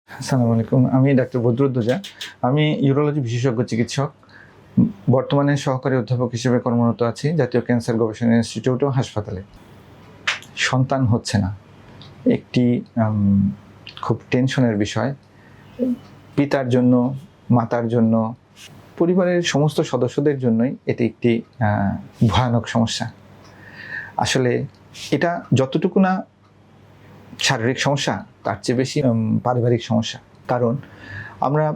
আসসালামু আলাইকুম। আমি ডাক্তার বদরুদ্দোজা। আমি ইউরোলজি বিশেষজ্ঞ চিকিৎসক। বর্তমানে সহকারী অধ্যাপক হিসেবে কর্মরত আছি জাতীয় ক্যান্সার গবেষণা ইনস্টিটিউট ও হাসপাতালে। সন্তান হচ্ছে না। একটি খুব টেনশনের বিষয়। পিতার জন্য, মাতার জন্য, পরিবারের সমস্ত সদস্যদের জন্যই এটি একটি ভয়ানক সমস্যা। আসলে এটা যতটুকু না শারীরিক সমস্যা, তার চেয়ে বেশি পারিবারিক সমস্যা। কারণ আমরা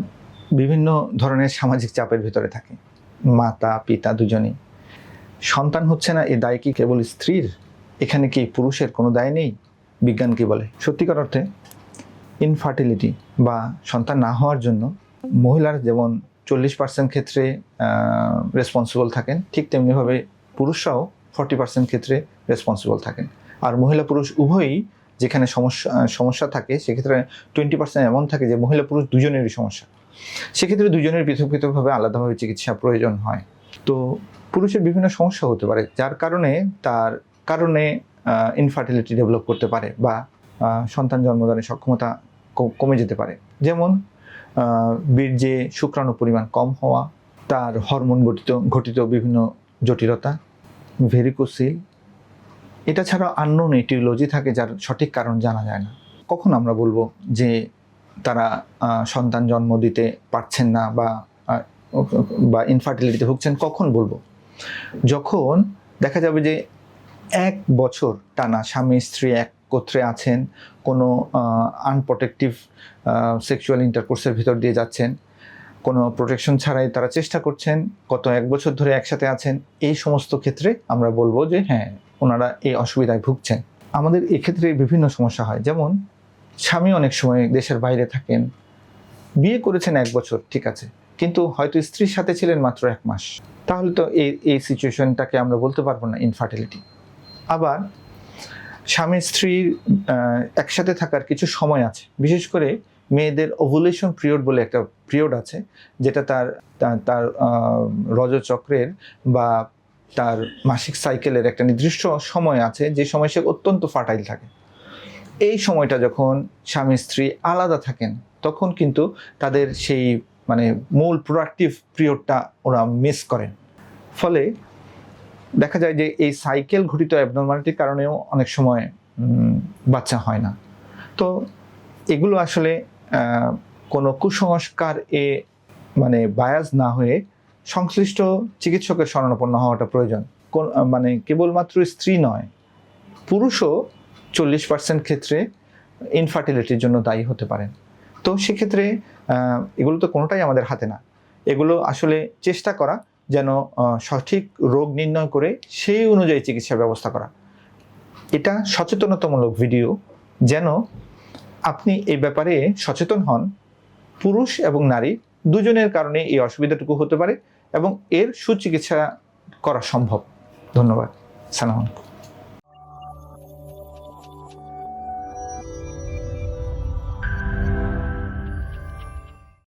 বিভিন্ন ধরনের সামাজিক চাপের ভিতরে থাকি, মাতা পিতা দুজনেই। সন্তান হচ্ছে না, এ দায় কি কেবল স্ত্রীর? এখানে কি পুরুষের কোনো দায় নেই? বিজ্ঞান কি বলে? সত্যিকার অর্থে ইনফার্টিলিটি বা সন্তান না হওয়ার জন্য মহিলার যেমন 40% ক্ষেত্রে রেসপন্সিবল থাকেন, ঠিক তেমনিভাবে পুরুষরাও 40% ক্ষেত্রে রেসপন্সিবল থাকেন। আর মহিলা পুরুষ উভয়ই যেখানে সমস্যা থাকে, সেক্ষেত্রে 20% এমন থাকে যে মহিলা পুরুষ দুজনেরই সমস্যা। সেক্ষেত্রে দুজনের পৃথক পৃথকভাবে আলাদাভাবে চিকিৎসা প্রয়োজন হয়। তো পুরুষের বিভিন্ন সমস্যা হতে পারে, যার কারণে তার ইনফার্টিলিটি ডেভেলপ করতে পারে বা সন্তান জন্মদানের সক্ষমতা কমে যেতে পারে। যেমন বীর্যে শুক্রাণু পরিমাণ কম হওয়া, তার হরমোন ঘটিত বিভিন্ন জটিলতা, ভেরিকোসিল। এটা ছাড়া আননোন এটিওলজি থাকে, যার সঠিক কারণ জানা যায় না। কখন আমরা বলবো যে তারা সন্তান জন্ম দিতে পারছেন না বা ইনফার্টিলিটিতে ভুগছেন? কখন বলবো? যখন দেখা যাবে যে 1 বছর টানা স্বামী স্ত্রী একত্রে আছেন, কোনো আনপ্রোটেক্টিভ সেক্সুয়াল ইন্টারকোর্সের ভিতর দিয়ে যাচ্ছেন, কোনো প্রোটেকশন ছাড়াই তারা চেষ্টা করছেন, গত 1 বছর ধরে একসাথে আছেন, এই সমস্ত ক্ষেত্রে আমরা বলবো যে হ্যাঁ, ওনারা এই অসুবিধায় ভুগছেন। আমাদের এক্ষেত্রে বিভিন্ন সমস্যা হয়, যেমন স্বামী অনেক সময় দেশের বাইরে থাকেন, বিয়ে করেছেন 1 বছর, ঠিক আছে, কিন্তু হয়তো স্ত্রীর সাথে ছিলেন মাত্র 1 মাস। তাহলে তো এই সিচুয়েশনটাকে আমরা বলতে পারবো না ইনফার্টিলিটি। আবার স্বামী স্ত্রীর একসাথে থাকার কিছু সময় আছে, বিশেষ করে মেয়েদের ওভুলেশন পিরিয়ড বলে একটা পিরিয়ড আছে, যেটা তার রজচক্রের বা তার মাসিক সাইকেলের একটা নির্দিষ্ট সময় আছে, যে সময় সে অত্যন্ত ফার্টাইল থাকে। এই সময়টা যখন স্বামী স্ত্রী আলাদা থাকেন, তখন কিন্তু তাদের সেই মূল প্রোডাক্টিভ পিরিয়ডটা ওরা মিস করেন। ফলে দেখা যায় যে এই সাইকেল ঘটিত অ্যাবনর্মালিটির কারণেও অনেক সময় বাচ্চা হয় না। তো এগুলো আসলে কোনো কুসংস্কার বায়াস না হয়ে সংশ্লিষ্ট চিকিৎসকের শরণাপন্ন হওয়াটা প্রয়োজন। কেবলমাত্র স্ত্রী নয়, পুরুষও 40% ক্ষেত্রে ইনফার্টিলিটির জন্য দায়ী হতে পারেন। তো সেক্ষেত্রে এগুলো তো কোনোটাই আমাদের হাতে না। এগুলো আসলে চেষ্টা করা যেন সঠিক রোগ নির্ণয় করে সেই অনুযায়ী চিকিৎসার ব্যবস্থা করা। এটা সচেতনতামূলক ভিডিও, যেন আপনি এই ব্যাপারে সচেতন হন। পুরুষ এবং নারী দুজনের কারণে এই অসুবিধাটুকু হতে পারে এবং এর সুচিকিৎসা করা সম্ভব। ধন্যবাদ। সালাম আলাইকুম।